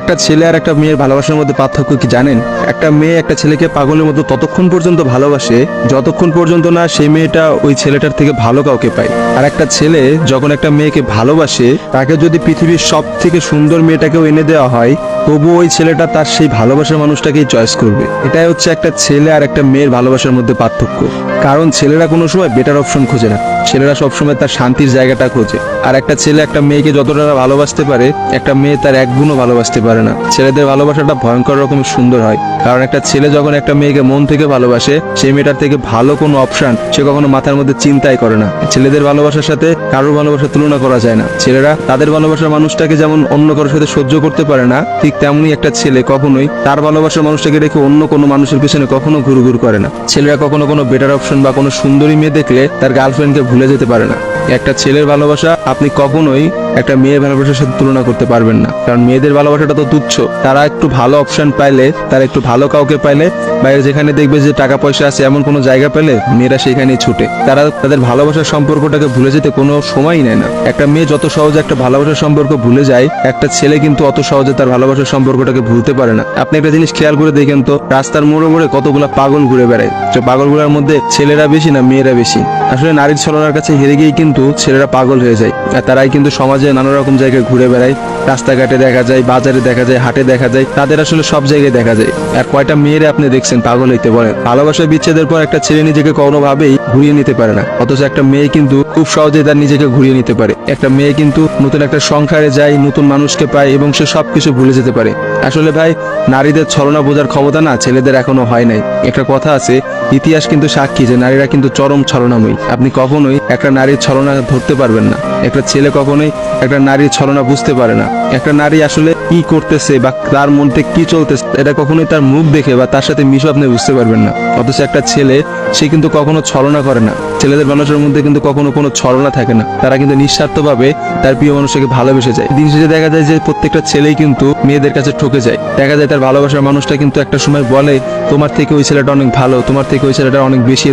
একটা ছেলে আর একটা মেয়ের ভালোবাসার মধ্যে পার্থক্য কি জানেন? একটা মেয়ে একটা ছেলেকে পাগলের মতো ততক্ষণ পর্যন্ত ভালোবাসে যতক্ষণ পর্যন্ত না সেই মেয়েটা ওই ছেলেটার থেকে ভালো কাউকে পায়। আর একটা ছেলে যখন একটা মেয়েকে ভালোবাসে, তাকে যদি পৃথিবীর সব থেকে সুন্দর মেয়েটাকেও এনে দেওয়া হয়, তবুও ওই ছেলেটা তার সেই ভালোবাসার মানুষটাকেই চয়েস করবে। এটাই হচ্ছে একটা ছেলে আর একটা মেয়ের ভালোবাসার মধ্যে পার্থক্য। কারণ ছেলেরা কোনো সময় বেটার অপশন খোঁজে না, ছেলেরা সবসময় তার শান্তির জায়গাটা খোঁজে। আর একটা ছেলে একটা মেয়েকে যতটা ভালোবাসতে পারে, একটা মেয়ে তার এক গুণও ভালোবাসতে পারে না। ছেলেদের ভালোবাসাটা ভয়ঙ্কর রকমের সুন্দর হয়, কারণ একটা ছেলে যখন একটা মেয়েকে মন থেকে ভালোবাসে, সেই মেয়েটার থেকে ভালো কোনো অপশন সে কখনো মাথার মধ্যে চিন্তাই করে না। ছেলেদের ভালোবাসার সাথে কারোর ভালোবাসার তুলনা করা যায় না। ছেলেরা তাদের ভালোবাসার মানুষটাকে যেমন অন্য কারোর সাথে সহ্য করতে পারে না, ঠিক তেমনি একটা ছেলে কখনোই তার ভালোবাসার মানুষটাকে রেখে অন্য কোনো মানুষের পিছনে কখনো ঘুরঘুর করে না। ছেলেরা কখনো কোনো বেটার অপশন বা কোনো সুন্দরী মেয়ে দেখলে তার গার্লফ্রেন্ডকে ভুলে যেতে পারে না। একটা ছেলের ভালোবাসা আপনি কখনোই একটা মেয়ের ভালোবাসার সাথে তুলনা করতে পারবেন না, কারণ মেয়েদের ভালোবাসাটা তো তুচ্ছ। তারা একটু ভালো অপশন পাইলে, তারা একটু ভালো কাউকে পাইলে, বাইরে যেখানে দেখবে যে টাকা পয়সা আছে এমন কোনো জায়গা পেলে মেয়েরা সেখানেই ছুটে। তারা তাদের ভালোবাসার সম্পর্কটাকে ভুলে যেতে কোনো সময়ই নেয় না। একটা মেয়ে যত সহজে একটা ভালোবাসার সম্পর্ক ভুলে যায়, একটা ছেলে কিন্তু অত সহজে তার ভালোবাসার সম্পর্কটাকে ভুলতে পারে না। আপনি একটা জিনিস খেয়াল করে দেখেন তো, রাস্তার মোড়ে মোড়ে কতগুলা পাগল ঘুরে বেড়ায়। তো পাগলগুলোর মধ্যে ছেলেরা বেশি না মেয়েরা বেশি? আসলে নারীর ছলনার কাছে হেরে গিয়ে কিন্তু ছেলেরা পাগল হয়ে যায়। আর তারাই কিন্তু সমাজে নানা রকম জায়গায় ঘুরে বেড়ায়। রাস্তাঘাটে দেখা যায়, বাজারে দেখা যায়, হাটে দেখা যায়, তাদের আসলে সব জায়গায় দেখা যায়। আর কয়টা মেয়েরা আপনি দেখছেন পাগল হইতে বলেন? ভালোবাসা বিচ্ছেদের পর একটা ছেলে নিজেকে কোনোভাবেই ঘুরিয়ে নিতে পারে না, অথচ একটা মেয়ে কিন্তু খুব সহজেই তার নিজেকে ঘুরিয়ে নিতে পারে। একটা মেয়ে কিন্তু নতুন একটা সংসারে যায়, নতুন মানুষকে পায় এবং সে সবকিছু ভুলে যেতে পারে। আসলে ভাই, নারীদের ছলনা বোঝার ক্ষমতা না ছেলেদের এখনো হয় নাই। একটা কথা আছে, ইতিহাস কিন্তু সাক্ষী যে নারীরা কিন্তু চরম ছলনাময়ী। আপনি কখনোই একটা নারীর ছলনা ধরতে পারবেন না। একটা ছেলে কখনোই একটা নারীর ছলনা বুঝতে পারে না। একটা নারী আসলে কি করতেছে বা তার মধ্যে কি চলতেছে, এটা কখনোই তার মুখ দেখে বা তার সাথে মিশে আপনি বুঝতে পারবেন না। অথচ একটা ছেলে, সে কিন্তু কখনো ছলনা করে না। ছেলেদের মানুষের মধ্যে কিন্তু কখনো কোনো ছলনা থাকে না। তারা কিন্তু নিঃস্বার্থভাবে তার প্রিয় মানুষকে ভালোবেসে যায়। দিন শেষে দেখা যায় যে প্রত্যেকটা ছেলেই কিন্তু মেয়েদের কাছে ঠকে যায়। দেখা যায় তার ভালোবাসার মানুষটা কিন্তু একটা সময় বলে, তোমার থেকে ওই ছেলেটা অনেক ভালো, তোমার থেকে ওই ছেলেটা অনেক বেশি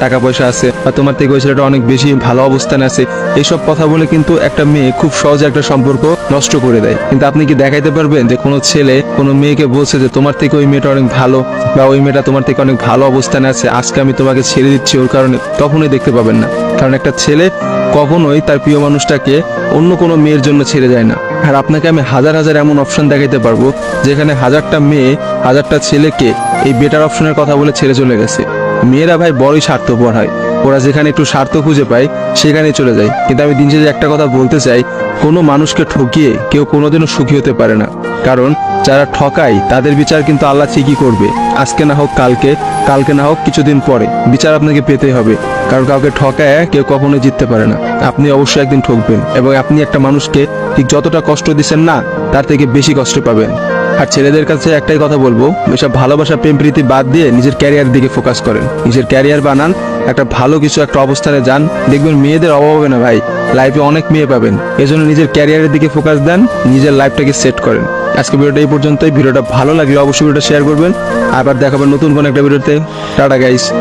টাকা পয়সা আছে, বা তোমার থেকে ওই ছেলেটা অনেক বেশি ভালো অবস্থানে আছে। এইসব কথা বলে কিন্তু একটা মেয়ে খুব সহজে একটা সম্পর্ক নষ্ট করে দেয়। কিন্তু আপনি কি দেখাইতে পারবেন যে কোনো ছেলে কোনো মেয়েকে বলছে যে তোমার থেকে ওই মেয়েটা অনেক ভালো, বা ওই মেয়েটা তোমার থেকে অনেক ভালো অবস্থানে আছে, আজকে আমি তোমাকে ছেড়ে দিচ্ছি ওর কারণে? কখনোই দেখতে পাবেন না। কারণ একটা ছেলে কখনোই তার প্রিয় মানুষটাকে অন্য কোনো মেয়ের জন্য ছেড়ে যায় না। আর আপনাকে আমি হাজার হাজার এমন অপশন দেখাইতে পারবো যেখানে হাজারটা মেয়ে হাজারটা ছেলেকে এই বেটার অপশনের কথা বলে ছেড়ে চলে গেছে। মেয়েরা ভাই বড়ই স্বার্থপর হয়, ওরা যেখানে একটু স্বার্থ খুঁজে পায় সেখানেই চলে যায়। কিন্তু আমি দিন শেষে একটা কথা বলতে চাই, কোনো মানুষকে ঠকিয়ে কেউ কোনোদিনও সুখী হতে পারে না। কারণ যারা ঠকায় তাদের বিচার কিন্তু আল্লাহ ঠিকই করবে। আজকে না হোক কালকে, কালকে না হোক কিছুদিন পরে বিচার আপনাকে পেতেই হবে। কারণ কাউকে ঠকায় কেউ কখনোই জিততে পারে না। আপনি অবশ্যই একদিন ঠকবেন, এবং আপনি একটা মানুষকে ঠিক যতটা কষ্ট দিচ্ছেন না, তার থেকে বেশি কষ্ট পাবেন। আর ছেলেদের কাছে একটাই কথা বলবো, এসব ভালোবাসা প্রেম প্রীতি বাদ দিয়ে নিজের ক্যারিয়ার দিকে ফোকাস করেন। নিজের ক্যারিয়ার বানান, একটা ভালো কিছু একটা অবস্থানে যান, দেখবেন মেয়েদের অভাব হবে না ভাই, লাইফে অনেক মেয়ে পাবেন। এজন্য নিজের ক্যারিয়ারের দিকে ফোকাস দেন, নিজের লাইফটাকে সেট করেন। আজকে ভিডিওটা এই পর্যন্তই। ভিডিওটা ভালো লাগলে অবশ্যই ভিডিওটা শেয়ার করবেন। আবার দেখাবেন নতুন কোন একটা ভিডিওতে। Tata guys.